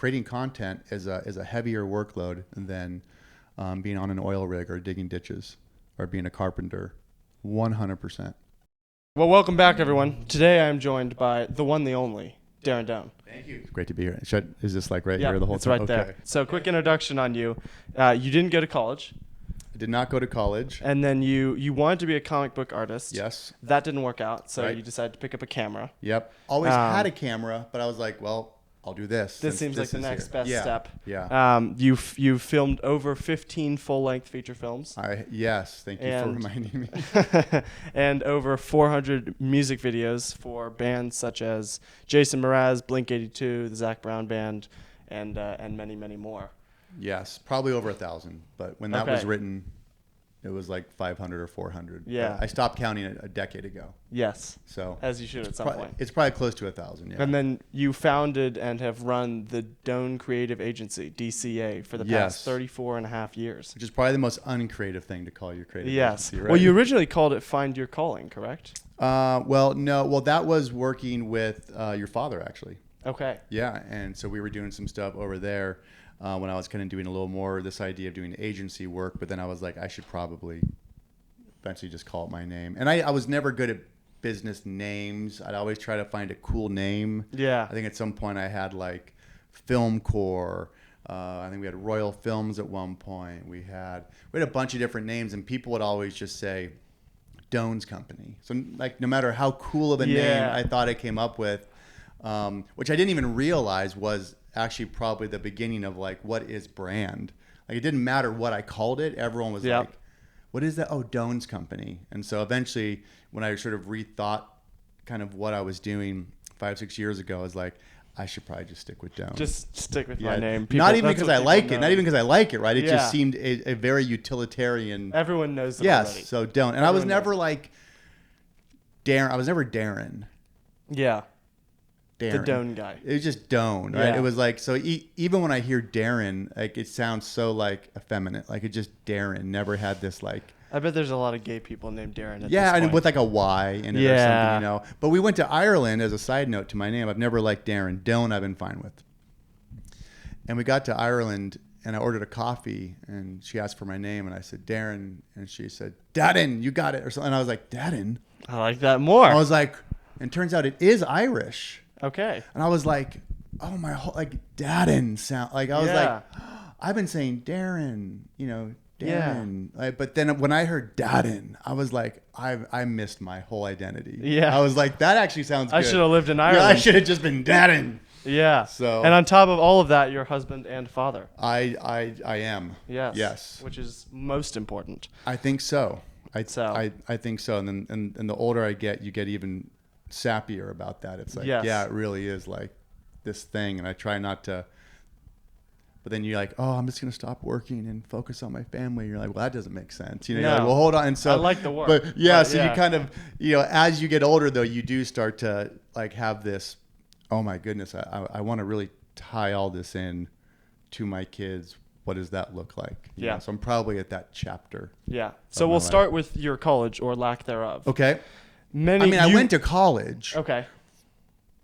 creating content is a heavier workload than being on an oil rig or digging ditches or being a carpenter. 100%. Well, welcome back, everyone. Today I am joined by the one, the only, Darren Doane. Thank you. It's great to be here. Is this like right here the whole it's time? right there. So quick introduction on you. You didn't go to college. I did not go to college. And then you wanted to be a comic book artist. Yes. That didn't work out, so Right. you decided to pick up a camera. Yep. Always had a camera, but I was like, well, I'll do this. This seems like the next best step. Yeah. You filmed over 15 full-length feature films. Yes. Thank you for reminding me. And over 400 music videos for bands such as Jason Mraz, Blink-182, the Zac Brown Band, and many, many more. Yes, probably over 1,000. But when that was written, it was like 500 or 400. Yeah. I stopped counting it a decade ago. Yes. So as you should at some point. It's probably close to 1,000. Yeah. And then you founded and have run the Doane Creative Agency, DCA, for the past 34 and a half years. Which is probably the most uncreative thing to call your creative agency, right? Well, you originally called it Find Your Calling, correct? Well, no. Well, that was working with your father, actually. Okay. Yeah, and so we were doing some stuff over there when I was kind of doing a little more this idea of doing agency work, but then I was like, I should probably eventually just call it my name. And I was never good at business names. I'd always try to find a cool name. Yeah. I think at some point I had like Film Corps. I think we had Royal Films at one point. We had a bunch of different names, and people would always just say Doane's Company. So like no matter how cool of a name I thought I came up with, which I didn't even realize was actually probably the beginning of like, what is brand? Like it didn't matter what I called it. Everyone was like, what is that? Oh, Doane's Company. And so eventually when I sort of rethought kind of what I was doing 5-6 years ago, I was like, I should probably just stick with Doane. Just stick with my name. People, not even because I like it. Not even because I like it, right? It just seemed a very utilitarian. Everyone knows it already. Yes, so Doane. And I was never like Darren. I was never Darren. Yeah. Darren. The Doane guy. It was just Doane, right? Yeah. It was like, so even when I hear Darren, like it sounds so like effeminate. Like it just Darren never had this like. I bet there's a lot of gay people named Darren. And with like a Y in it or something, you know. But we went to Ireland as a side note to my name. I've never liked Darren. Doane I've been fine with. And we got to Ireland and I ordered a coffee and she asked for my name and I said Darren and she said Dadden, you got it or something. And I was like, Dadden? I like that more. I was like, and turns out it is Irish. Okay. And I was like, oh my whole like Dadden sound like I was like, I've been saying Darren, you know, Darren. Like, but then when I heard Dadden, I was like, I missed my whole identity. Yeah. I was like, that actually sounds good. I should have lived in Ireland. Yeah, I should have just been Dadden. Yeah. So and on top of all of that, you're husband and father. I am. Yes. Yes. Which is most important. I think so. I think so. And then and the older I get, you get even sappier about that. It's like, yeah, it really is like this thing. And I try not to, but then you're like, oh, I'm just going to stop working and focus on my family. You're like, well, that doesn't make sense. You know, you're like, well, hold on. And so I like the work. But you kind of, you know, as you get older though, you do start to like have this, oh my goodness, I want to really tie all this in to my kids. What does that look like? You know, so I'm probably at that chapter. Yeah. So we'll start with your college or lack thereof. Okay. I went to college. Okay.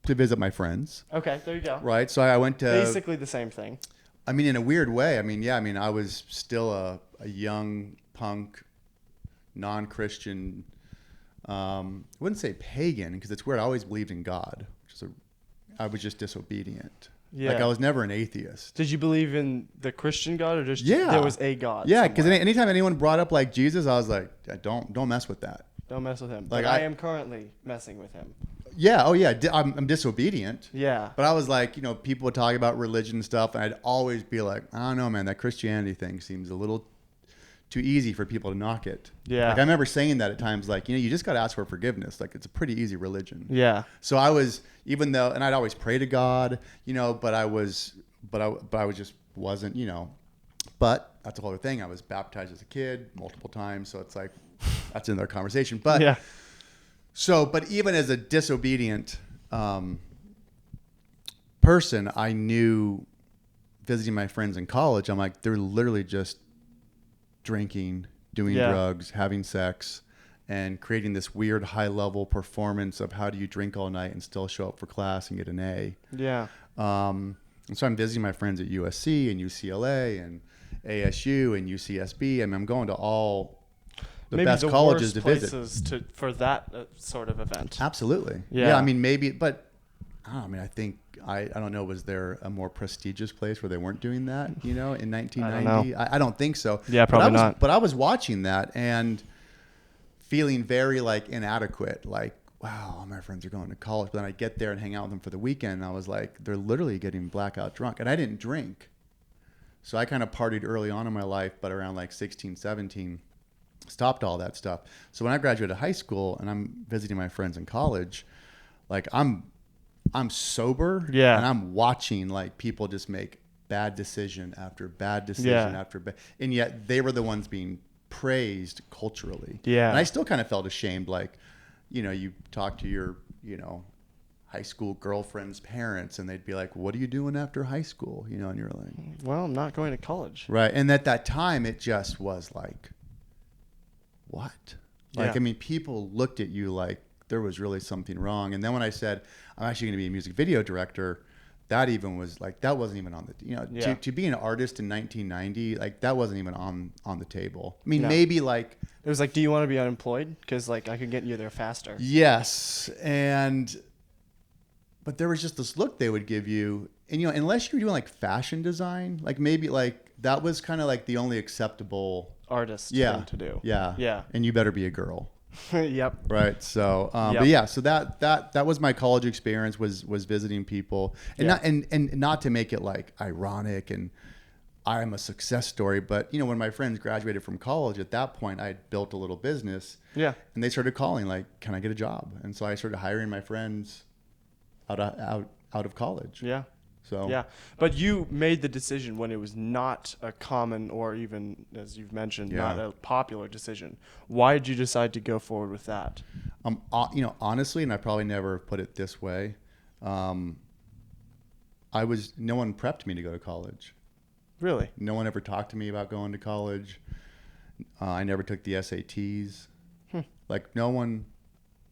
To visit my friends. Okay, there you go. Right. So I went to basically the same thing. I mean, in a weird way. I mean, I was still a young punk, non-Christian. I wouldn't say pagan because it's weird. I always believed in God. I was just disobedient. Yeah. Like I was never an atheist. Did you believe in the Christian God or just there was a God? Yeah, because anytime anyone brought up like Jesus, I was like, don't mess with that. Don't mess with him. Like I am currently messing with him. Yeah. Oh yeah. I'm disobedient. Yeah. But I was like, you know, people would talk about religion and stuff, and I'd always be like, I don't know, man. That Christianity thing seems a little too easy for people to knock it. Yeah. Like I remember saying that at times, like, you know, you just got to ask for forgiveness. Like it's a pretty easy religion. Yeah. So I was, even though, and I'd always pray to God, you know, but I just wasn't, you know, but that's a whole other thing. I was baptized as a kid multiple times. So it's like, that's another conversation. But yeah. So, but even as a disobedient person, I knew visiting my friends in college, I'm like, they're literally just drinking, doing drugs, having sex, and creating this weird high-level performance of how do you drink all night and still show up for class and get an A. Yeah. And so I'm visiting my friends at USC and UCLA and ASU and UCSB. I mean, I'm going to all the maybe best the colleges worst to visit. places for that sort of event. Absolutely. Yeah. I mean, maybe, but I don't know, I mean, I think, I don't know, was there a more prestigious place where they weren't doing that, in 1990? I don't think so. Yeah, probably not. But I was watching that and feeling very like inadequate, like, wow, all my friends are going to college. But then I get there and hang out with them for the weekend. And I was like, they're literally getting blackout drunk. And I didn't drink. So I kind of partied early on in my life, but around like 16, 17, stopped all that stuff. So when I graduated high school and I'm visiting my friends in college, like I'm sober, and I'm watching like people just make bad decision after bad decision after bad, and yet they were the ones being praised culturally. Yeah. And I still kind of felt ashamed, like, you talk to your, high school girlfriend's parents and they'd be like, what are you doing after high school? And you're like, well, I'm not going to college. Right. And at that time it just was like, what? Like, I mean, people looked at you like there was really something wrong. And then when I said, I'm actually going to be a music video director, that even was like, that wasn't even on the, to be an artist in 1990, like that wasn't even on the table. I mean, maybe like, it was like, do you want to be unemployed? Because like I could get you there faster. Yes. But there was just this look they would give you. And, unless you were doing like fashion design, like maybe like that was kind of like the only acceptable artist thing to do. Yeah. Yeah. And you better be a girl. Yep. Right. So, but yeah, so that was my college experience, was visiting people, and not to make it like ironic and I'm a success story, but when my friends graduated from college, at that point I had built a little business. Yeah. And they started calling like, can I get a job? And so I started hiring my friends out of college. Yeah. So yeah, but you made the decision when it was not a common, or even, as you've mentioned, not a popular decision. Why did you decide to go forward with that? Honestly, and I probably never put it this way, no one prepped me to go to college. Really? No one ever talked to me about going to college. I never took the SATs. Like no one,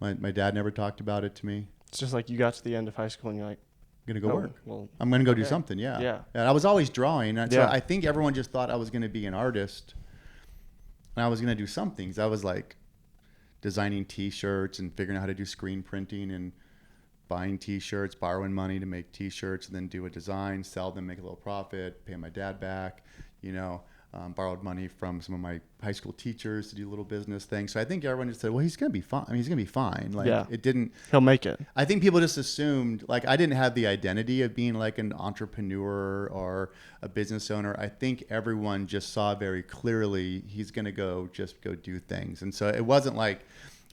my dad never talked about it to me. It's just like you got to the end of high school and you're like, I'm going to go work. Well, I'm going to go do something. Yeah. Yeah. And I was always drawing. And so I think everyone just thought I was going to be an artist and I was going to do something. So I was like designing T-shirts and figuring out how to do screen printing and buying T-shirts, borrowing money to make T-shirts, and then do a design, sell them, make a little profit, pay my dad back, borrowed money from some of my high school teachers to do a little business thing. So I think everyone just said, well, he's going to be fine. I mean, he's going to be fine. Like it didn't, he'll make it. I think people just assumed, like, I didn't have the identity of being like an entrepreneur or a business owner. I think everyone just saw very clearly he's going to go do things. And so it wasn't like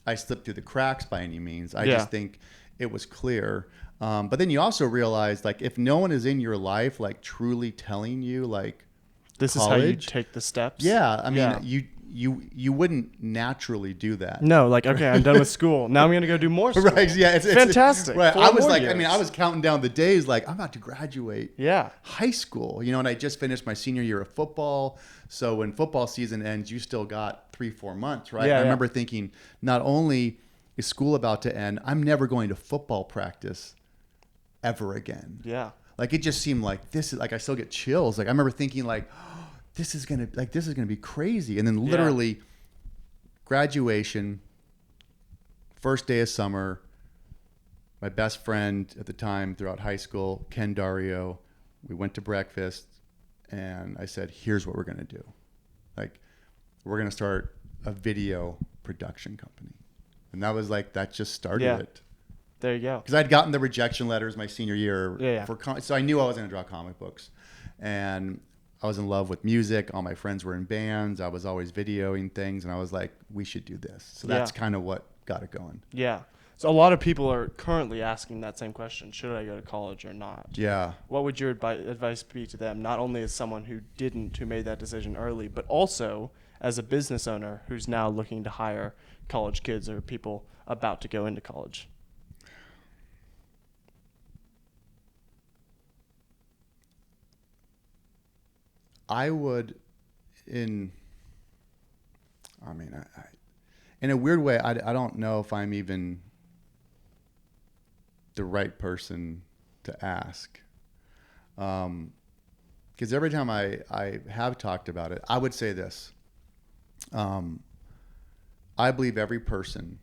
I slipped through the cracks by any means. I just think it was clear. But then you also realize, like, if no one is in your life, like truly telling you, like, this is how you take the steps. Yeah. I mean, you wouldn't naturally do that. No, like, okay, I'm done with school. Now I'm going to go do more school. Right. Yeah. It's fantastic. Right. I was like, years. I was counting down the days, like, I'm about to graduate high school, and I just finished my senior year of football. So when football season ends, you still got 3-4 months, right? I remember thinking, not only is school about to end, I'm never going to football practice ever again. Yeah. Like, it just seemed like this is like, I still get chills. Like, I remember thinking like, oh, this is going to be crazy. And then literally graduation, first day of summer, my best friend at the time throughout high school, Ken Dario, we went to breakfast and I said, here's what we're going to do. Like, we're going to start a video production company. And that was like, that just started it. There you go. Because I'd gotten the rejection letters my senior year. Yeah. So I knew I was going to draw comic books. And I was in love with music. All my friends were in bands. I was always videoing things. And I was like, we should do this. So that's kind of what got it going. Yeah. So a lot of people are currently asking that same question. Should I go to college or not? Yeah. What would your advice be to them, not only as someone who made that decision early, but also as a business owner who's now looking to hire college kids or people about to go into college? I would, in a weird way, I don't know if I'm even the right person to ask. Because every time I have talked about it, I would say this. I believe every person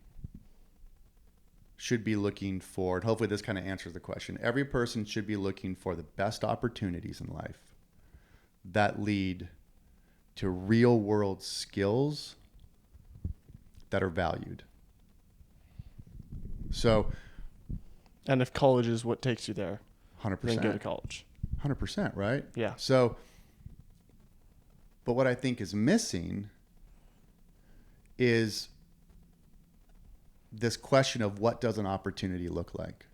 should be looking for, and hopefully this kind of answers the question, every person should be looking for the best opportunities in life that lead to real world skills that are valued. So, And if college is what takes you there, 100%. then go to college. 100%, right? Yeah. So, but what I think is missing is this question of what does an opportunity look like?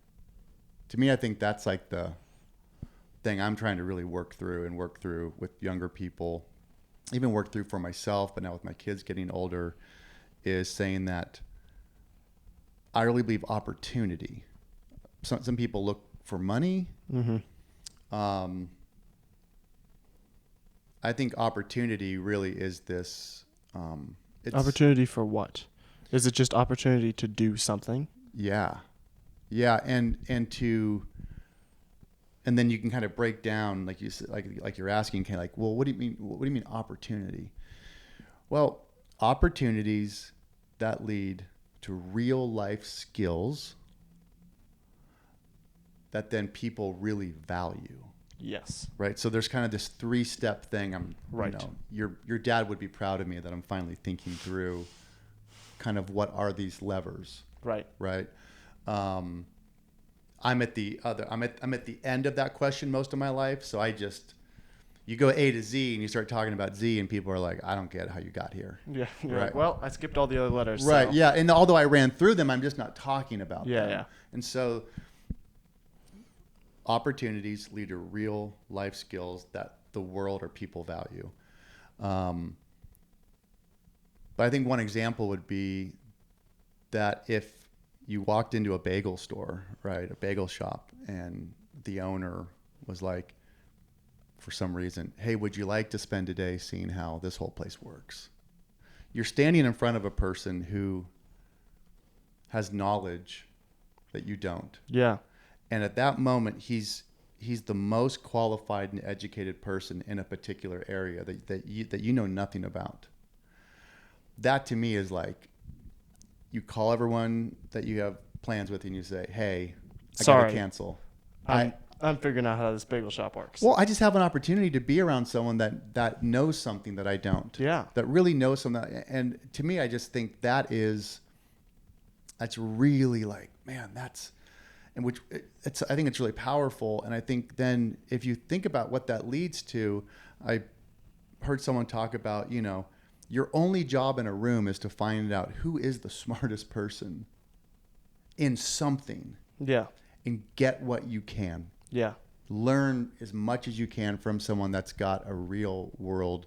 To me, I think that's like the thing I'm trying to really work through with younger people, even work through for myself, but now with my kids getting older, is saying that I really believe opportunity. Some people look for money. Mm-hmm. I think opportunity really is this. Opportunity for what? Is it just opportunity to do something? Yeah, and then you can kind of break down, like you said, like you're asking, kind of like, well, what do you mean? What do you mean opportunity? Well, opportunities that lead to real life skills that then people really value. Yes. Right. So there's kind of this 3-step thing. Right. Your dad would be proud of me that I'm finally thinking through kind of what are these levers. Right. Right. I'm at the end of that question most of my life. So you go A to Z and you start talking about Z and people are like, I don't get how you got here. Yeah. You're Right. like, well, I skipped all the other letters. Right. So. Yeah. And although I ran through them, I'm just not talking about them. Yeah. And so opportunities lead to real life skills that the world or people value. But I think one example would be that if you walked into a bagel store, right, a bagel shop, and the owner was like, for some reason, hey, would you like to spend a day seeing how this whole place works? You're standing in front of a person who has knowledge that you don't. Yeah. And at that moment, he's the most qualified and educated person in a particular area that you know nothing about. That to me is like, you call everyone that you have plans with and you say, hey, I gotta cancel. I'm figuring out how this bagel shop works. Well, I just have an opportunity to be around someone that knows something that I don't. Yeah. That really knows something. And to me, I just think that's really like, man, I think it's really powerful. And I think then if you think about what that leads to, I heard someone talk about, your only job in a room is to find out who is the smartest person in something. Yeah. And get what you can. Yeah. Learn as much as you can from someone that's got a real world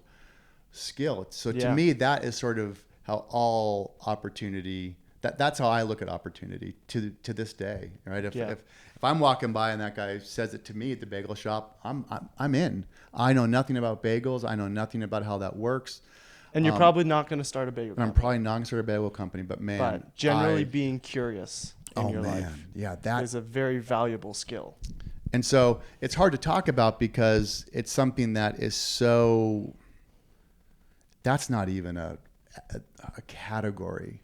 skill. So to me, that is sort of how all opportunity, that's how I look at opportunity to this day, right? If I'm walking by and that guy says it to me at the bagel shop, I'm in. I know nothing about bagels. I know nothing about how that works. And you're probably not going to start a bagel company. I'm probably not going to start a bagel company, but man. But generally being curious in your life that is a very valuable skill. And so it's hard to talk about because it's something that is so, that's not even a category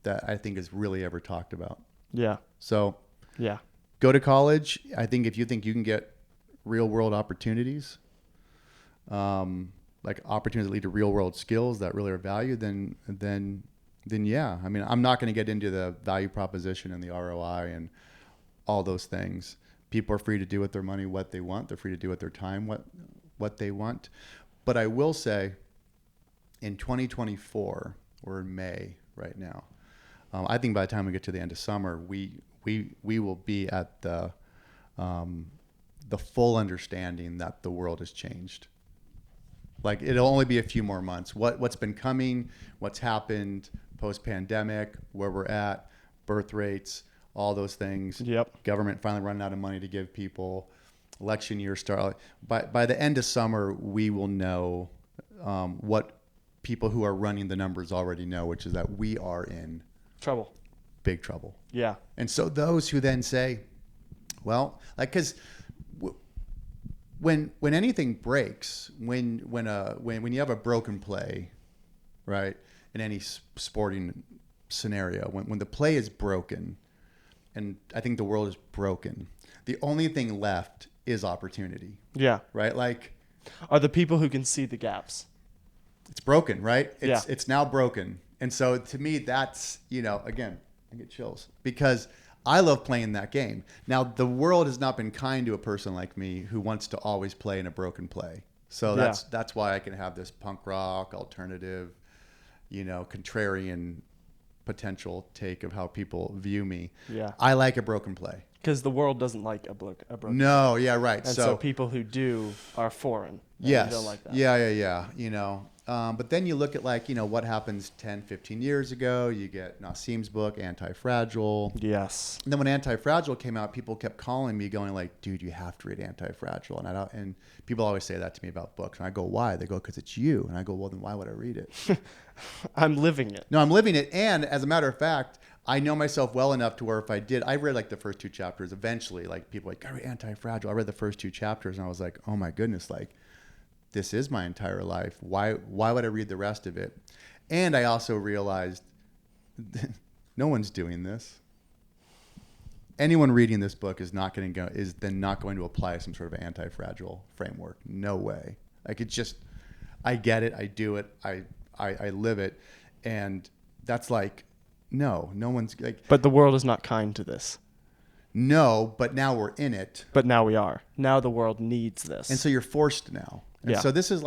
that I think is really ever talked about. Yeah. So yeah, go to college. I think if you think you can get real world opportunities, like opportunities that lead to real world skills that really are valued, then yeah. I mean, I'm not going to get into the value proposition and the ROI and all those things. People are free to do with their money what they want. They're free to do with their time what they want. But I will say, in 2024, we're in May right now. I think by the time we get to the end of summer, we will be at the full understanding that the world has changed. Like, it'll only be a few more months. What's been coming, what's happened post-pandemic, where we're at, birth rates, all those things. Yep. Government finally running out of money to give people. Election year start. By the end of summer, we will know what people who are running the numbers already know, which is that we are in trouble. Big trouble. Yeah. And so those who then say, well, like, because when anything breaks, when you have a broken play, right, in any sporting scenario, when the play is broken, and I think the world is broken, the only thing left is opportunity. Yeah. Right? Like, are the people who can see the gaps. It's broken, right? Yeah. It's now broken. And so to me, that's, again, I get chills because I love playing that game. Now, the world has not been kind to a person like me who wants to always play in a broken play. So that's why I can have this punk rock, alternative, contrarian potential take of how people view me. Yeah. I like a broken play. Because the world doesn't like a broken No, yeah, right. And so people who do are foreign. Yes. You don't like that. Yeah. But then you look at what happens 10, 15 years ago. You get Nassim's book, Anti-Fragile. Yes. And then when Anti-Fragile came out, people kept calling me going like, dude, you have to read Anti-Fragile. And people always say that to me about books. And I go, why? They go, because it's you. And I go, well, then why would I read it? I'm living it. No, I'm living it. And as a matter of fact, I know myself well enough to where if I did, I read the first 2 chapters. Eventually, people I read Anti-Fragile. I read the first 2 chapters and I was like, oh my goodness, this is my entire life. Why would I read the rest of it? And I also realized no one's doing this. Anyone reading this book is then not going to apply some sort of Anti-Fragile framework. No way. It's just, I get it. I do it. I live it. And that's no one's But the world is not kind to this. No, but now we're in it. But now we are. Now the world needs this. And so you're forced now. And so this is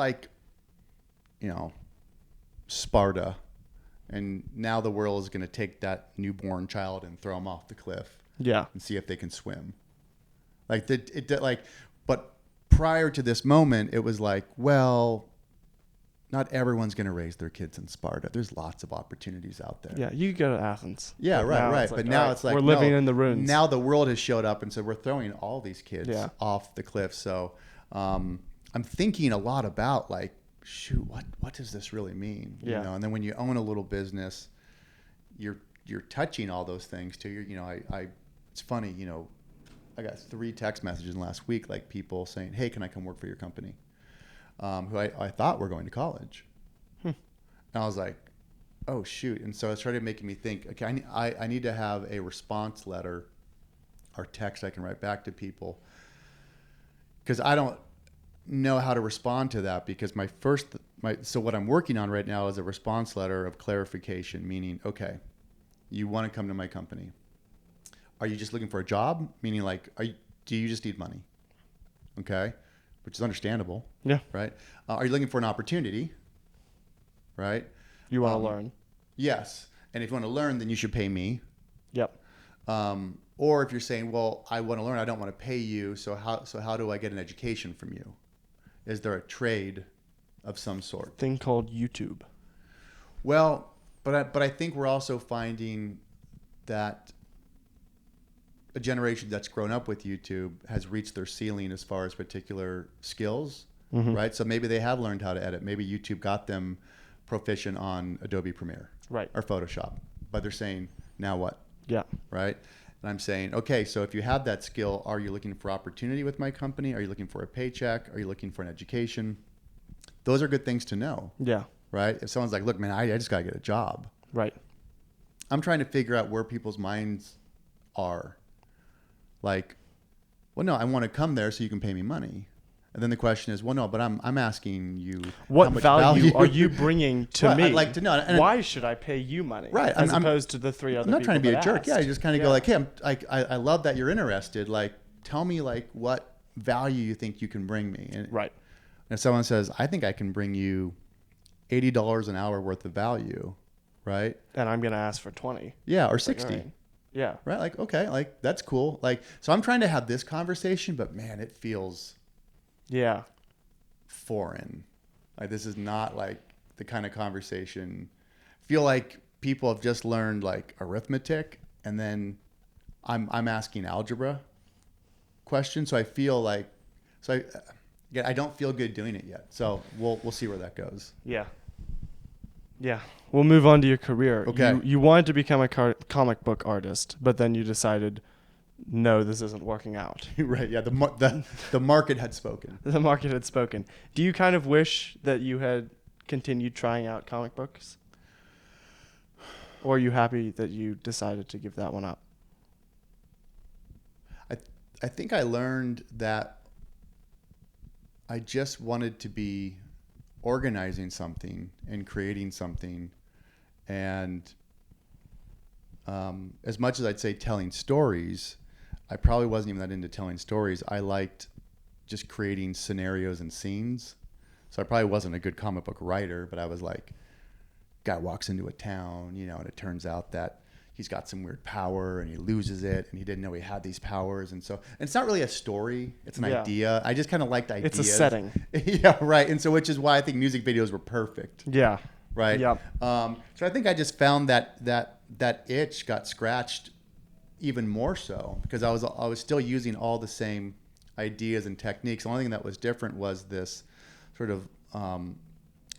Sparta. And now the world is going to take that newborn child and throw him off the cliff. Yeah. And see if they can swim. But prior to this moment, it was not everyone's going to raise their kids in Sparta. There's lots of opportunities out there. Yeah, you could go to Athens. Yeah, right. But now it's we're living in the ruins. Now the world has showed up and said we're throwing all these kids off the cliff. So I'm thinking a lot about shoot, what does this really mean? Yeah. And then when you own a little business, you're touching all those things too. It's funny. I got 3 text messages in the last week, people saying, "Hey, can I come work for your company?" Who I thought were going to college. And I was like, oh, shoot. And so it started making me think, okay, I need to have a response letter or text I can write back to people. Because I don't know how to respond to that because so what I'm working on right now is a response letter of clarification, meaning, okay, you want to come to my company. Are you just looking for a job? Meaning do you just need money? Okay. Which is understandable. Yeah. Right. Are you looking for an opportunity? Right. You want to learn. Yes. And if you want to learn, then you should pay me. Yep. Or if you're saying, well, I want to learn, I don't want to pay you. So how do I get an education from you? Is there a trade of some sort? Thing called YouTube. Well, but I think we're also finding that a generation that's grown up with YouTube has reached their ceiling as far as particular skills, right? So maybe they have learned how to edit. Maybe YouTube got them proficient on Adobe Premiere, right, or Photoshop. But they're saying, now what? Yeah. Right? And I'm saying, okay, so if you have that skill, are you looking for opportunity with my company? Are you looking for a paycheck? Are you looking for an education? Those are good things to know. Yeah. Right? If someone's like, look, man, I just got to get a job. Right. I'm trying to figure out where people's minds are. Well, no, I want to come there so you can pay me money. And then the question is, well, no, but I'm asking you, what how much value are you bringing to me? I'd like to know. And why should I pay you money? Right. As opposed to the 3 other people. I'm not trying to be a jerk. Asked. Yeah, you just kind of go hey, I love that you're interested. Tell me what value you think you can bring me. And, right. And if someone says, I think I can bring you $80 an hour worth of value, right? And I'm going to ask for 20. Yeah, or 60. Right. Yeah. Right. Okay. That's cool. So I'm trying to have this conversation, but man, it feels foreign. This is not the kind of conversation. I feel like people have just learned arithmetic and then I'm asking algebra questions. So I feel I don't feel good doing it yet. So we'll see where that goes. Yeah. Yeah. We'll move on to your career. Okay. You wanted to become a comic book artist, but then you decided no, this isn't working out. Right. Yeah. The market had spoken. The market had spoken. Do you kind of wish that you had continued trying out comic books? Or are you happy that you decided to give that one up? I think I learned that I just wanted to be organizing something and creating something. And as much as I'd say telling stories, I probably wasn't even that into telling stories. I liked just creating scenarios and scenes. So I probably wasn't a good comic book writer, but I was like, guy walks into a town, and it turns out that he's got some weird power and he loses it and he didn't know he had these powers. And it's not really a story. It's an idea. I just kind of liked ideas. It's a setting. Yeah, right. And so, which is why I think music videos were perfect. Yeah. Right. Yep. So I think I just found that itch got scratched even more so because I was still using all the same ideas and techniques. The only thing that was different was this sort of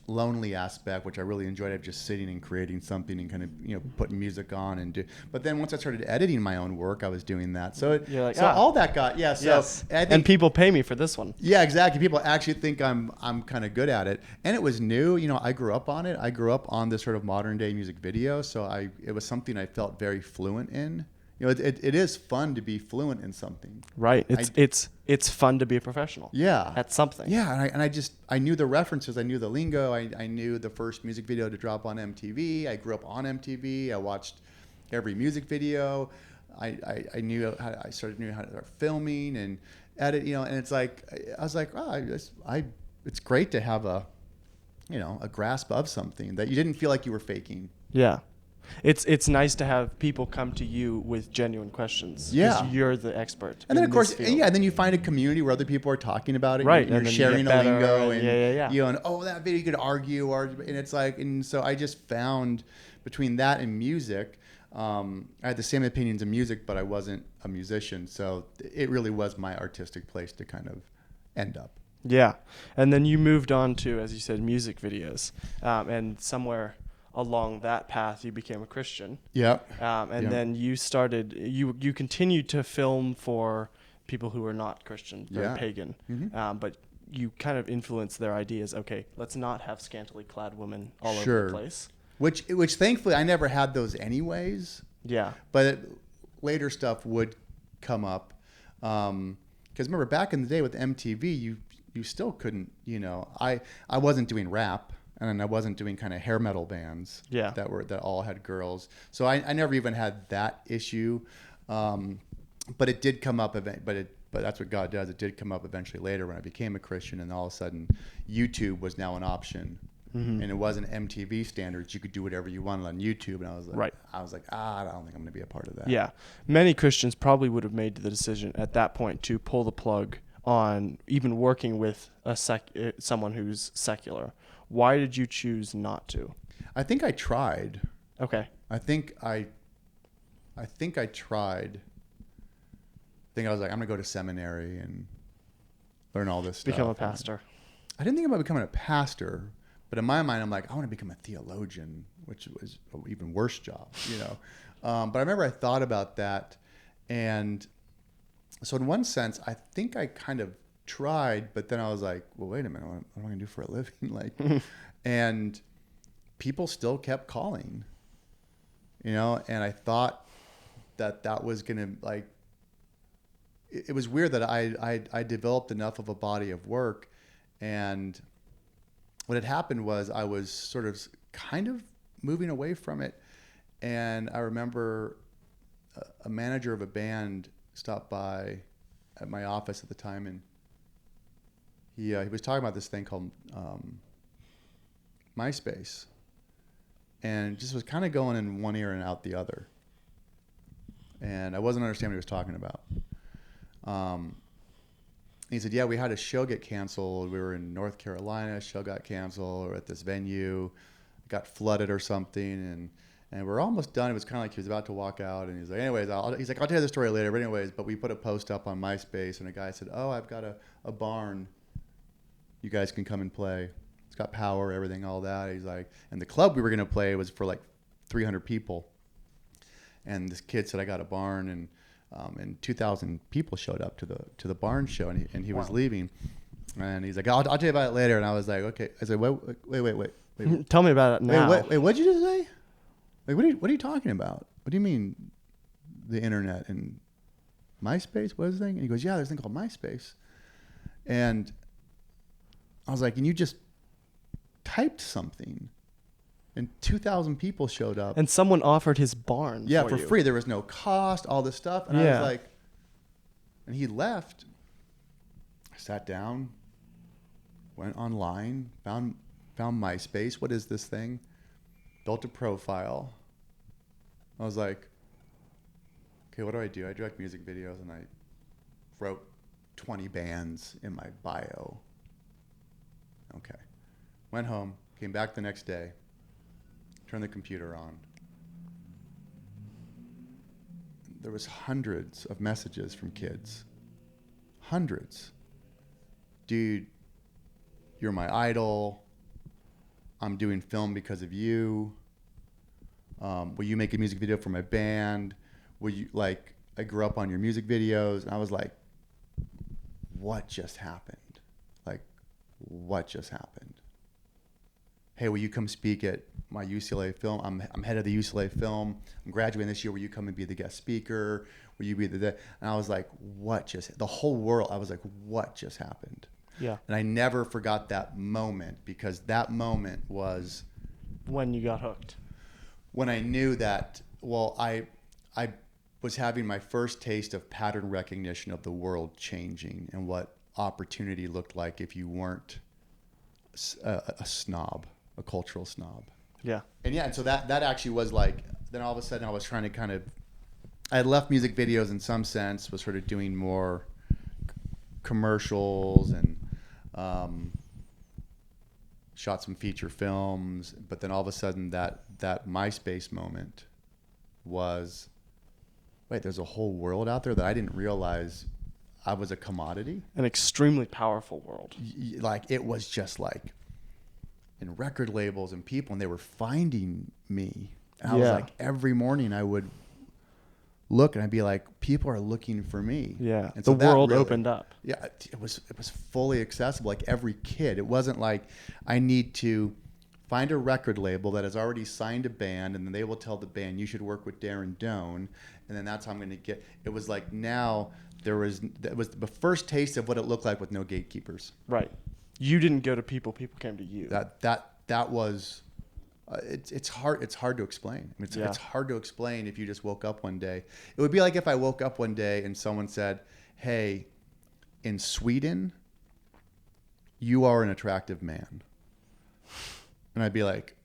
lonely aspect, which I really enjoyed, of just sitting and creating something and kind of putting music on but then once I started editing my own work, I was doing that. So all that got yes. I think, and people pay me for this one. Yeah, exactly. People actually think I'm kind of good at it, and it was new. I grew up on it. I grew up on this sort of modern day music video, so it was something I felt very fluent in. It is fun to be fluent in something. Right. It's fun to be a professional. Yeah. At something. Yeah, and I knew the references. I knew the lingo. I knew the first music video to drop on MTV. I grew up on MTV. I watched every music video. I knew how to start filming and edit. And it's like I was like, it's great to have a grasp of something that you didn't feel like you were faking. Yeah. It's nice to have people come to you with genuine questions. Yeah. Because you're the expert. And then, of course, and then you find a community where other people are talking about it. Right. And you're sharing a lingo. And, yeah. And, that video you could argue. And it's like, and so I just found between that and music, I had the same opinions of music, but I wasn't a musician. So it really was my artistic place to kind of end up. Yeah. And then you moved on to, as you said, music videos. And somewhere along that path you became a Christian. Yeah. Then you started you continued to film for people who are not Christian, they're pagan. Mm-hmm. But you kind of influenced their ideas. Okay, let's not have scantily clad women all over the place. Which thankfully I never had those anyways. Yeah. But later stuff would come up. Because remember back in the day with MTV, you still couldn't, I wasn't doing rap. And I wasn't doing kind of hair metal bands that all had girls. So I never even had that issue. But it did come up, but that's what God does. It did come up eventually later when I became a Christian, and all of a sudden YouTube was now an option. Mm-hmm. And it wasn't MTV standards. You could do whatever you wanted on YouTube. And I was like, I don't think I'm going to be a part of that. Yeah. Many Christians probably would have made the decision at that point to pull the plug on even working with someone who's secular. Why did you choose not to? I think I tried. Okay. I think I tried. I was like, I'm gonna go to seminary and learn all this stuff. Become a pastor. I didn't think about becoming a pastor, but in my mind, I'm like, I want to become a theologian, which was an even worse job, But I remember I thought about that, and so in one sense, I think I kind of tried, but then I was like, well, wait a minute, what am I gonna do for a living? And people still kept calling, and I thought that was gonna, like, it was weird that I developed enough of a body of work, and what had happened was I was sort of kind of moving away from it, and I remember a manager of a band stopped by at my office at the time, and he was talking about this thing called MySpace, and just was kind of going in one ear and out the other, and I wasn't understanding what he was talking about. He said, yeah, we had a show get canceled. We were in North Carolina, show got canceled, or at this venue, got flooded or something, and we're almost done. It was kind of like he was about to walk out, and he's like, anyways, I'll tell you the story later, but anyways, but we put a post up on MySpace, and a guy said, oh, I've got a barn. You guys can come and play. It's got power, everything, all that. He's like, and the club we were going to play was for like 300 people. And this kid said, I got a barn, and and 2,000 people showed up to the Barnes show, and he was Wow. leaving, and he's like, I'll tell you about it later. And I was like, okay. I said, wait. Tell me about it now. Wait, what'd you just say? Like, what are you talking about? What do you mean, the internet and MySpace? What is the thing? And he goes, yeah, there's a thing called MySpace. And I was like, and you just typed something, and 2,000 people showed up. And someone offered his barn. Yeah, for you. free. There was no cost, all this stuff. And I Yeah. was like, and he left. I sat down, went online, found MySpace. What is this thing? Built a profile. I was like, okay, what do? I direct music videos, and I wrote 20 bands in my bio. Okay. Went home, came back the next day, turned the computer on. There was hundreds of messages from kids. Hundreds. Dude, you're my idol. I'm doing film because of you. Will you make a music video for my band? Will you, like, I grew up on your music videos. And I was like, what just happened? Like, what just happened? Hey, will you come speak at my UCLA film? I'm head of the UCLA film. I'm graduating this year. Will you come and be the guest speaker? Will you be and I was like, what just, the whole world, I was like, what just happened? Yeah. And I never forgot that moment, because that moment was When you got hooked. when I knew that, well, I was having my first taste of pattern recognition of the world changing and what opportunity looked like if you weren't a snob, a cultural snob. Yeah. And so that actually was like, then all of a sudden I was trying to I had left music videos in some sense, was sort of doing more commercials and shot some feature films, but then all of a sudden that MySpace moment was, wait, there's a whole world out there that I didn't realize I was a commodity. An extremely powerful world. Like, it was just like in record labels and people, and they were finding me. And I was like, every morning I would look and I'd be like, people are looking for me. Yeah. And so the world opened up. Yeah, it was fully accessible, like every kid. It wasn't like I need to find a record label that has already signed a band, and then they will tell the band, you should work with Darren Doane, and then that's how I'm going to get. It was like, now that was the first taste of what it looked like with no gatekeepers. Right. You didn't go to people came to you. That was it's hard to explain. I mean, it's hard to explain if you just woke up one day. It would be like if I woke up one day and someone said, hey, in Sweden, you are an attractive man. And I'd be like,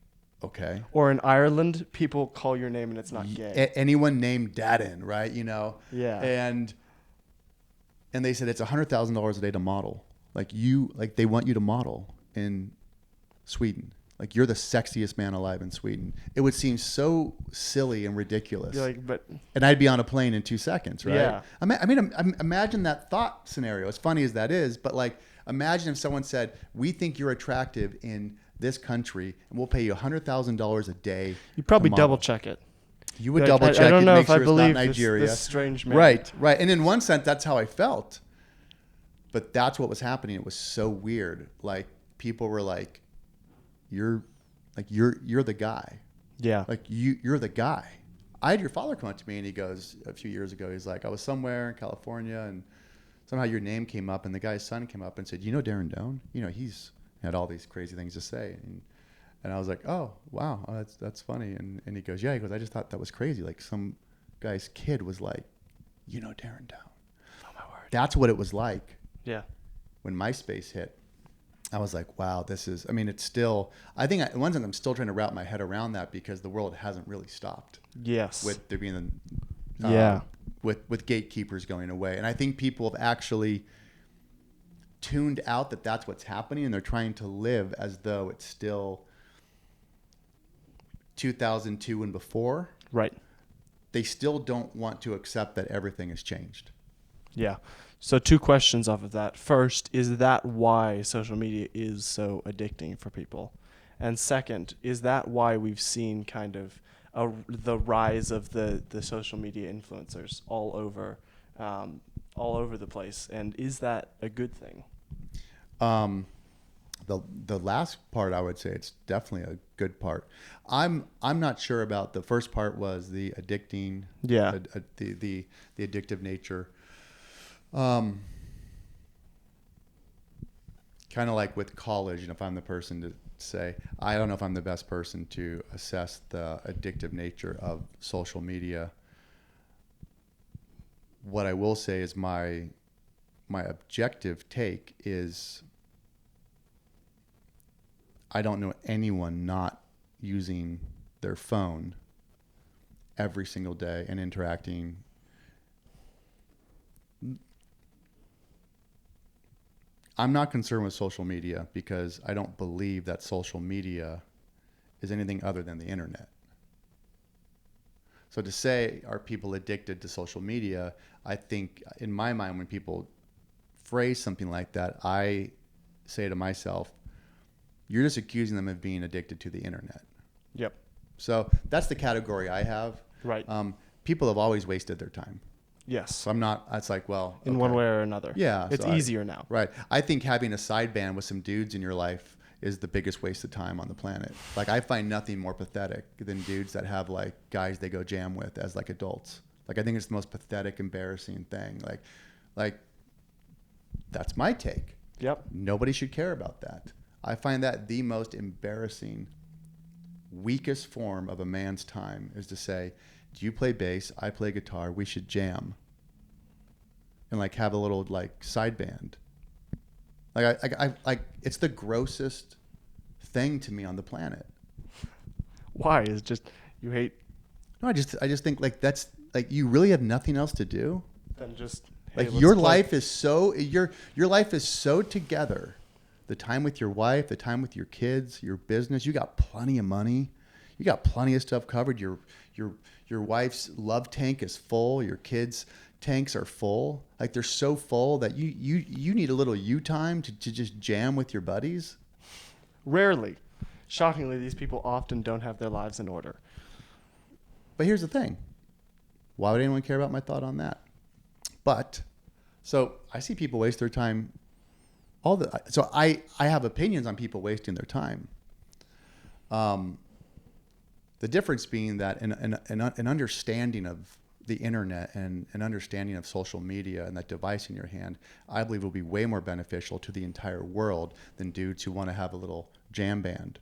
okay. Or in Ireland, people call your name and it's not gay. Anyone named Dadden, right? You know? Yeah. And they said it's $100,000 a day to model. Like they want you to model in Sweden. Like, you're the sexiest man alive in Sweden. It would seem so silly and ridiculous. You're like, but, and I'd be on a plane in 2 seconds, right? Yeah. I mean, imagine that thought scenario. As funny as that is, but like, imagine if someone said, we think you're attractive in this country, and we'll pay you $100,000 a day. you probably to model." double check it. You would Like, double check I don't it, know make if sure I it's not believe Nigeria. this strange man. Right. And in one sense, that's how I felt. But that's what was happening. It was so weird. Like, people were like, you're the guy. Yeah. Like, you're the guy. I had your father come up to me, and he goes, a few years ago, he's like, I was somewhere in California, and somehow your name came up, and the guy's son came up and said, you know Darren Doane? You know, he's had all these crazy things to say. And I was like, oh, wow, that's funny. And he goes, yeah. He goes, I just thought that was crazy. Like, some guy's kid was like, you know Darren Doane. Oh, my word. That's what it was like. Yeah. When MySpace hit. I was like, wow, this is, I mean, it's still, I think in one sense I'm still trying to wrap my head around that, because the world hasn't really stopped. Yes. With there being with gatekeepers going away. And I think people have actually tuned out that that's what's happening, and they're trying to live as though it's still 2002 and before. Right. They still don't want to accept that everything has changed. Yeah. So 2 questions off of that. First, is that why social media is so addicting for people? And second, is that why we've seen kind of the rise of the social media influencers all over the place. And is that a good thing? The last part, I would say it's definitely a good part. I'm not sure about the first part, was the addicting, the addictive nature. Kind of like with college, if I'm the person to say, I don't know if I'm the best person to assess the addictive nature of social media. What I will say is my objective take is, I don't know anyone not using their phone every single day and interacting. I'm not concerned with social media because I don't believe that social media is anything other than the internet. So to say, are people addicted to social media? I think in my mind, when people phrase something like that, I say to myself, you're just accusing them of being addicted to the internet. Yep. So that's the category I have. Right. People have always wasted their time. Yes. So I'm not, it's like, well, in one way or another. Yeah. It's easier now. Right. I think having a sideband with some dudes in your life is the biggest waste of time on the planet. Like, I find nothing more pathetic than dudes that have like guys they go jam with as like adults. Like, I think it's the most pathetic, embarrassing thing. Like that's my take. Yep. Nobody should care about that. I find that the most embarrassing, weakest form of a man's time is to say, do you play bass? I play guitar. We should jam. And like have a little like side band. Like it's the grossest thing to me on the planet. Why? Is just you hate? No, I just think like that's like, you really have nothing else to do. Then just hey, like your life is so your life is so together. The time with your wife, the time with your kids, your business, you got plenty of money. You got plenty of stuff covered. Your wife's love tank is full. Your kids' tanks are full. Like, they're so full that you need a little you time to just jam with your buddies. Rarely. Shockingly, these people often don't have their lives in order. But here's the thing. Why would anyone care about my thought on that? But, so I see people waste their time. So I have opinions on people wasting their time. The difference being that an understanding of the internet and an understanding of social media and that device in your hand, I believe will be way more beneficial to the entire world than dudes who want to have a little jam band.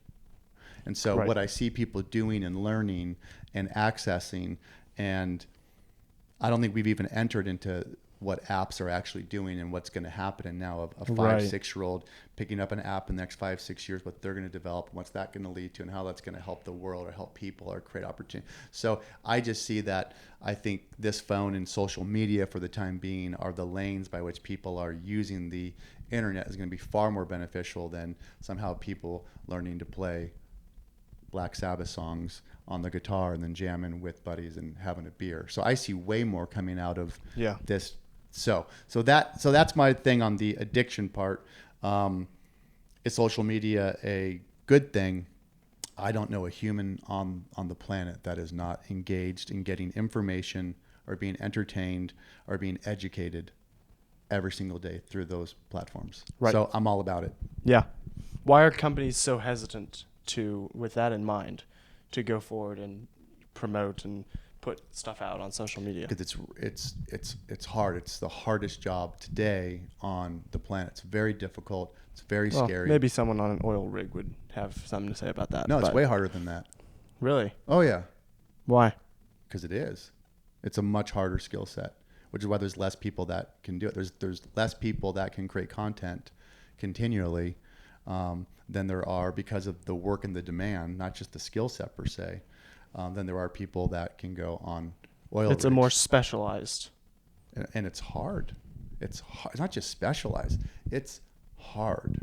And so Right. What I see people doing and learning and accessing, and I don't think we've even entered into what apps are actually doing and what's going to happen. And now a 5-6-year-old picking up an app in the next 5-6 years, what they're going to develop, what's that going to lead to, and how that's going to help the world or help people or create opportunity. So I just see that. I think this phone and social media for the time being are the lanes by which people are using the internet is going to be far more beneficial than somehow people learning to play Black Sabbath songs on the guitar and then jamming with buddies and having a beer. So I see way more coming out of this. So that's my thing on the addiction part. Is social media a good thing? I don't know a human on the planet that is not engaged in getting information or being entertained or being educated every single day through those platforms. Right. So I'm all about it. Yeah. Why are companies so hesitant with that in mind, to go forward and promote and put stuff out on social media? Because it's hard. It's the hardest job today on the planet. It's very difficult. It's very scary. Maybe someone on an oil rig would have something to say about that. No, it's way harder than that. Really? Oh yeah. Why? Because it is. It's a much harder skill set, which is why there's less people that can do it. There's less people that can create content continually than there are, because of the work and the demand, not just the skill set per se. Than there are people that can go on oil rigs. It's a more specialized. And it's hard. It's not just specialized. It's hard.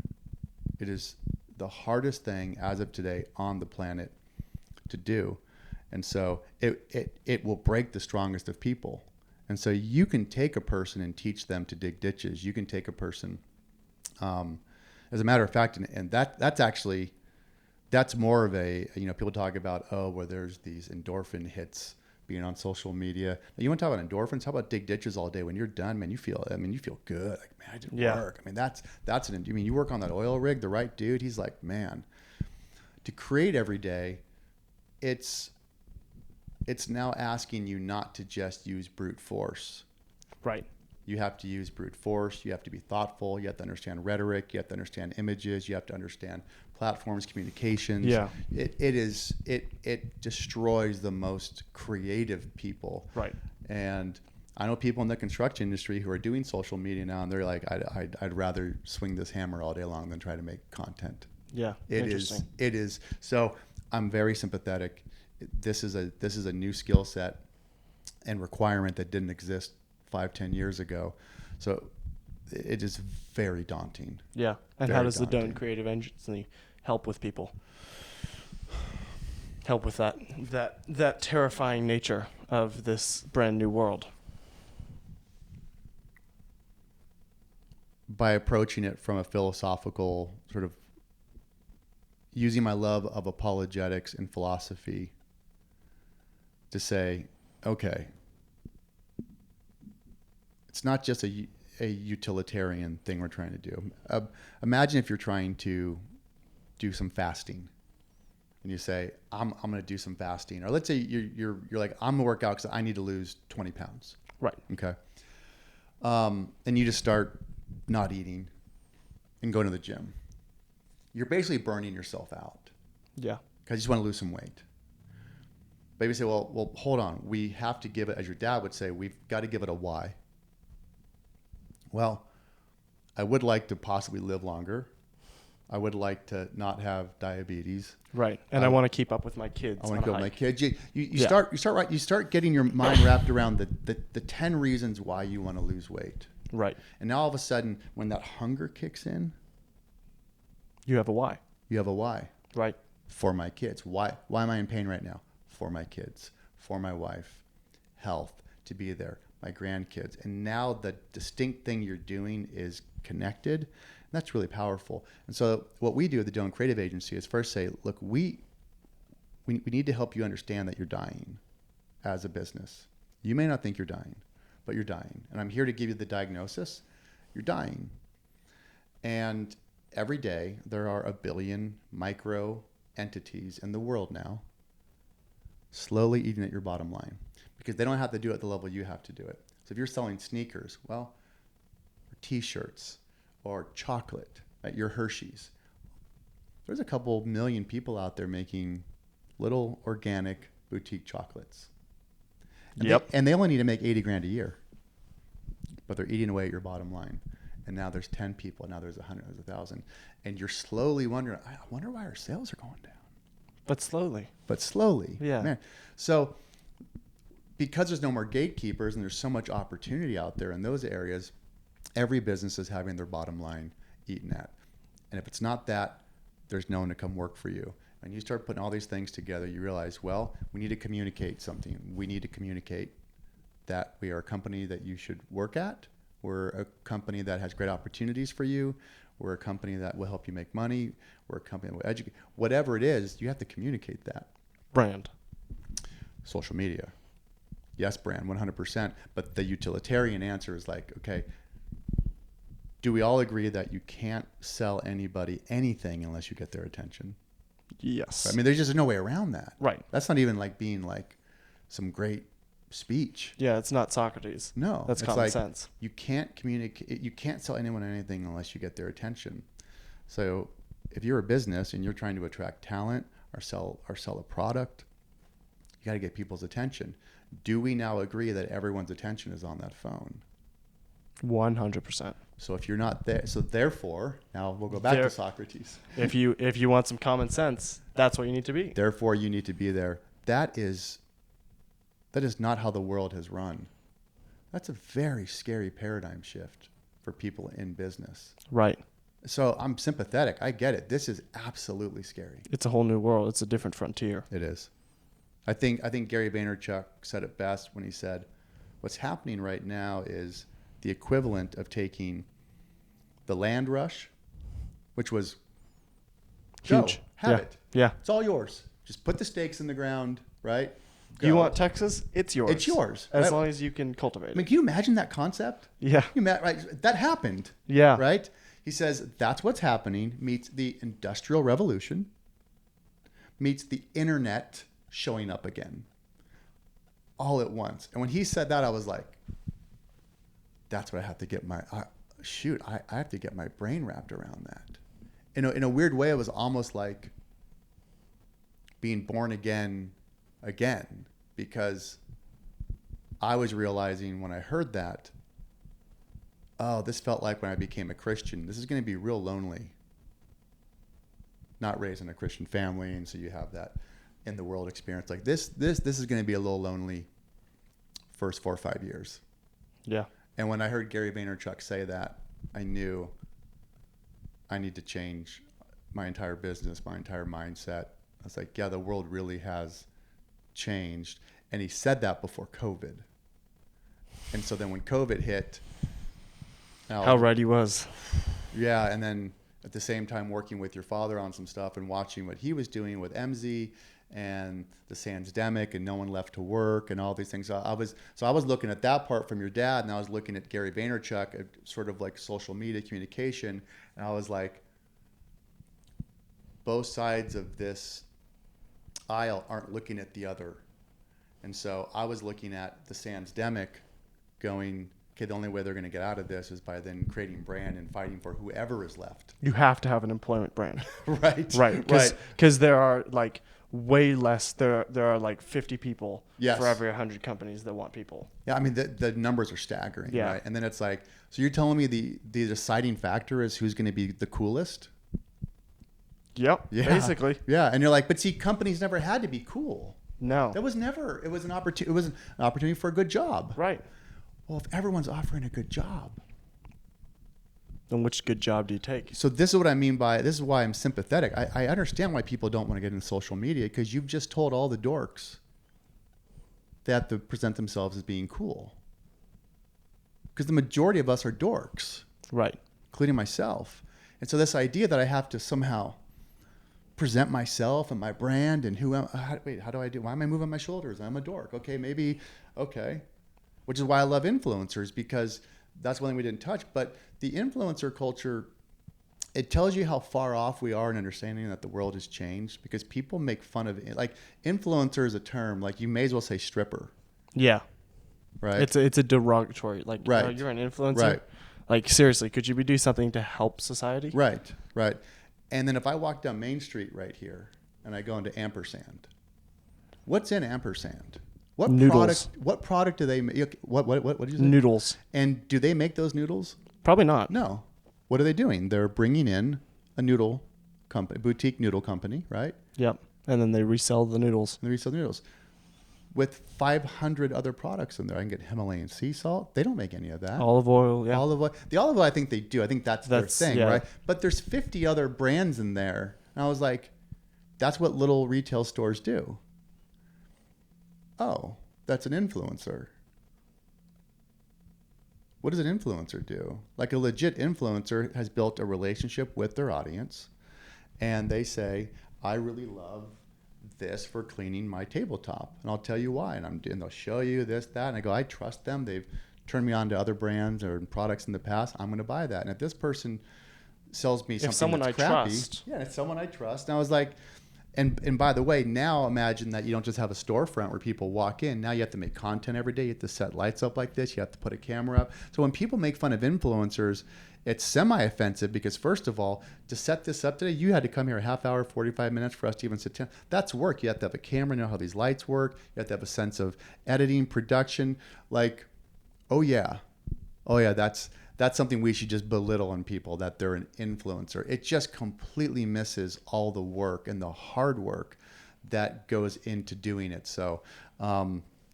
It is the hardest thing as of today on the planet to do. And so it will break the strongest of people. And so you can take a person and teach them to dig ditches. You can take a person, as a matter of fact, and that's actually that's more of a, people talk about, where there's these endorphin hits being on social media. Now, you want to talk about endorphins? How about dig ditches all day? When you're done, man, you feel good. Like, man, I did work. I mean, you work on that oil rig, the right dude. He's like, man, to create every day, it's now asking you not to just use brute force. Right. You have to use brute force. You have to be thoughtful. You have to understand rhetoric. You have to understand images. You have to understand platforms, communications. Yeah. It destroys the most creative people. Right. And I know people in the construction industry who are doing social media now, and they're like, I'd rather swing this hammer all day long than try to make content. Yeah. It is. So I'm very sympathetic. This is a new skill set and requirement that didn't exist 5-10 years ago. So it is very daunting. Yeah. And very how does daunting. the Doane Creative Agency help with people? Help with that terrifying nature of this brand new world? By approaching it from a philosophical sort of, using my love of apologetics and philosophy to say, okay, it's not just a utilitarian thing we're trying to do. Imagine if you're trying to do some fasting, and you say, I'm going to do some fasting. Or let's say you're like, I'm going to work out because I need to lose 20 pounds. Right. Okay. And you just start not eating and going to the gym. You're basically burning yourself out. Yeah. Because you just want to lose some weight. But you say, well, hold on. We have to give it, as your dad would say, we've got to give it a why. Well, I would like to possibly live longer. I would like to not have diabetes. Right. And I want to keep up with my kids. I want to go with my kids. You start getting your mind wrapped around the 10 reasons why you want to lose weight. Right. And now all of a sudden, when that hunger kicks in, you have a why. You have a why. Right. For my kids. Why am I in pain right now? For my kids, for my wife, health, to be there, my grandkids. And now the distinct thing you're doing is connected. And that's really powerful. And so what we do at the Doane Creative Agency is first say, look, we need to help you understand that you're dying as a business. You may not think you're dying, but you're dying. And I'm here to give you the diagnosis. You're dying. And every day there are 1 billion micro entities in the world now slowly eating at your bottom line because they don't have to do it at the level you have to do it. So if you're selling sneakers, well, or t-shirts or chocolate at your Hershey's, there's a couple million people out there making little organic boutique chocolates. And Yep. they only need to make 80 grand a year, but they're eating away at your bottom line. And now there's 10 people. Now there's 100, there's 1,000. And you're slowly wondering, I wonder why our sales are going down. But slowly. Yeah. Man. So because there's no more gatekeepers and there's so much opportunity out there in those areas, every business is having their bottom line eaten at. And if it's not that, there's no one to come work for you. And you start putting all these things together, you realize, well, we need to communicate something. We need to communicate that we are a company that you should work at. We're a company that has great opportunities for you. We're a company that will help you make money. We're a company that will educate. Whatever it is, you have to communicate that. Brand. Social media. Yes, brand, 100%. But the utilitarian answer is like, okay, do we all agree that you can't sell anybody anything unless you get their attention? Yes. I mean, there's just no way around that. Right. That's not even like being like some great speech. Yeah, it's not Socrates. No. That's common sense. You can't communicate. You can't sell anyone anything unless you get their attention. So if you're a business and you're trying to attract talent or sell a product, you got to get people's attention. Do we now agree that everyone's attention is on that phone? 100%. So if you're not there, so therefore, now we'll go back to Socrates. If you want some common sense, that's what you need to be. Therefore, you need to be there. That is not how the world has run. That's a very scary paradigm shift for people in business. Right. So I'm sympathetic. I get it. This is absolutely scary. It's a whole new world. It's a different frontier. It is. I think Gary Vaynerchuk said it best when he said, what's happening right now is the equivalent of taking the land rush, which was huge. Have Yeah. it. Yeah. It's all yours. Just put the stakes in the ground, right? You Go. want Texas? It's yours. It's yours. As Right? long as you can cultivate I mean, it. can you imagine that concept? Yeah. Right? That happened. Yeah. Right? He says that's what's happening meets the Industrial Revolution meets the internet showing up again all at once. And when he said that, I was like, that's what I have to get I have to get my brain wrapped around that. In a weird way, it was almost like being born again, because I was realizing when I heard that, oh, this felt like when I became a Christian. This is going to be real lonely. Not raised in a Christian family, and so you have that in the world experience. Like this is going to be a little lonely first 4 or 5 years. Yeah. And when I heard Gary Vaynerchuk say that, I knew I need to change my entire business, my entire mindset. I was like, yeah, the world really has changed. And he said that before COVID. And so then when COVID hit, How right he was. yeah, and then at the same time working with your father on some stuff and watching what he was doing with MZ and the Sandsdemic and no one left to work and all these things. So I was looking at that part from your dad, and I was looking at Gary Vaynerchuk, at sort of like social media communication, and I was like, both sides of this aisle aren't looking at the other. And so I was looking at the Sandsdemic going, okay, the only way they're going to get out of this is by then creating brand and fighting for whoever is left. You have to have an employment brand. Right. Right. Because there are like way less. There are like 50 people for every 100 companies that want people. Yeah, I mean, the numbers are staggering, Yeah. right? And then it's like, so you're telling me the deciding factor is who's going to be the coolest? Yep. Yeah. Basically. Yeah, and you're like, but see, companies never had to be cool. No. That was never. It was an opportunity. It was an opportunity for a good job. Right. Well, if everyone's offering a good job, Then which good job do you take? so this is what I mean by this is why I'm sympathetic. I understand why people don't want to get into social media, because you've just told all the dorks they have to present themselves as being cool. Because the majority of us are dorks, Right. including myself. And so this idea that I have to somehow present myself and my brand and how do I do? Why am I moving my shoulders? I'm a dork. Okay. Which is why I love influencers, because that's one thing we didn't touch. But the influencer culture, it tells you how far off we are in understanding that the world has changed, because people make fun of it. Like, influencer is a term, like you may as well say stripper. Yeah. Right. It's a derogatory. Like, Right. You're an influencer. Right. Like, seriously, could you be doing something to help society? Right. And then if I walk down Main Street right here and I go into Ampersand, what's in Ampersand? Noodles. What product do they make? What did you say? Noodles. And do they make those noodles? Probably not. No. What are they doing? They're bringing in a noodle company, boutique noodle company, right? Yep. And then they resell the noodles. And they resell noodles with 500 other products in there. I can get Himalayan sea salt. They don't make any of that. Olive oil. Yeah. Olive oil. The olive oil, I think they do. I think that's their thing, yeah. right? But there's 50 other brands in there. And I was like, that's what little retail stores do. Oh, that's an influencer. What does an influencer do? Like, a legit influencer has built a relationship with their audience, and they say, I really love this for cleaning my tabletop, and I'll tell you why. And they'll show you this, that, and I go, I trust them. They've turned me on to other brands or products in the past. I'm going to buy that. And if this person sells me something that's crappy, it's someone I trust. And I was like, and by the way, now imagine that you don't just have a storefront where people walk in. Now you have to make content every day. You have to set lights up like this. You have to put a camera up. So when people make fun of influencers, it's semi-offensive, because first of all, to set this up today, you had to come here a half hour, 45 minutes for us to even sit down. That's work. You have to have a camera, know how these lights work. You have to have a sense of editing, production. Like, oh yeah, that's something we should just belittle on people, that they're an influencer. It just completely misses all the work and the hard work that goes into doing it. So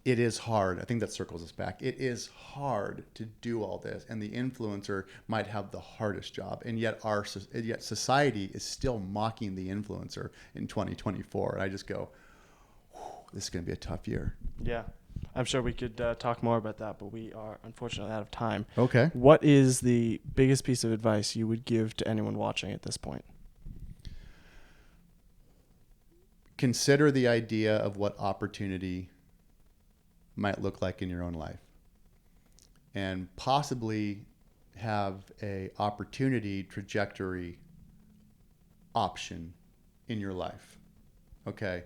it is hard. I think that circles us back. It is hard to do all this, and the influencer might have the hardest job, and yet society is still mocking the influencer in 2024. And I just go, this is going to be a tough year. Yeah. I'm sure we could talk more about that, but we are unfortunately out of time. Okay. What is the biggest piece of advice you would give to anyone watching at this point? consider the idea of what opportunity might look like in your own life, and possibly have a opportunity trajectory option in your life. Okay.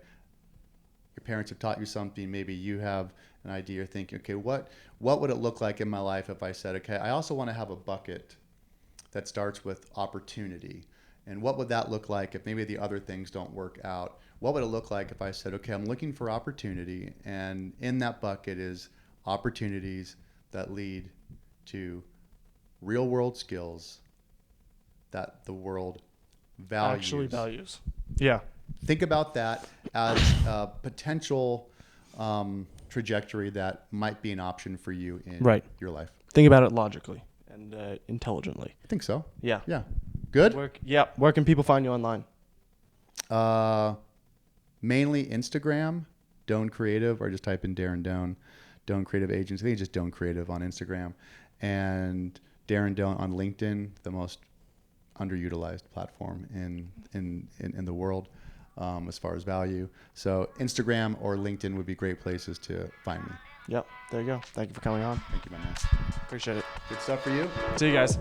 Your parents have taught you something. Maybe you have an idea. You're thinking, okay, what would it look like in my life if I said, okay, I also want to have a bucket that starts with opportunity. And what would that look like if maybe the other things don't work out? What would it look like if I said, okay, I'm looking for opportunity, and in that bucket is opportunities that lead to real world skills that the world values. Actually values. Yeah. Think about that as a potential trajectory that might be an option for you in your life. Think about it logically and intelligently. I think so. Yeah. Yeah. Good? Where can people find you online? Mainly Instagram, Doane Creative, or just type in Darren Doane, Doane Creative Agency. I think it's just Doane Creative on Instagram. And Darren Doane on LinkedIn, the most underutilized platform in the world as far as value. So Instagram or LinkedIn would be great places to find me. Yep, there you go. Thank you for coming on. Thank you, my man. Appreciate it. Good stuff for you. See you guys.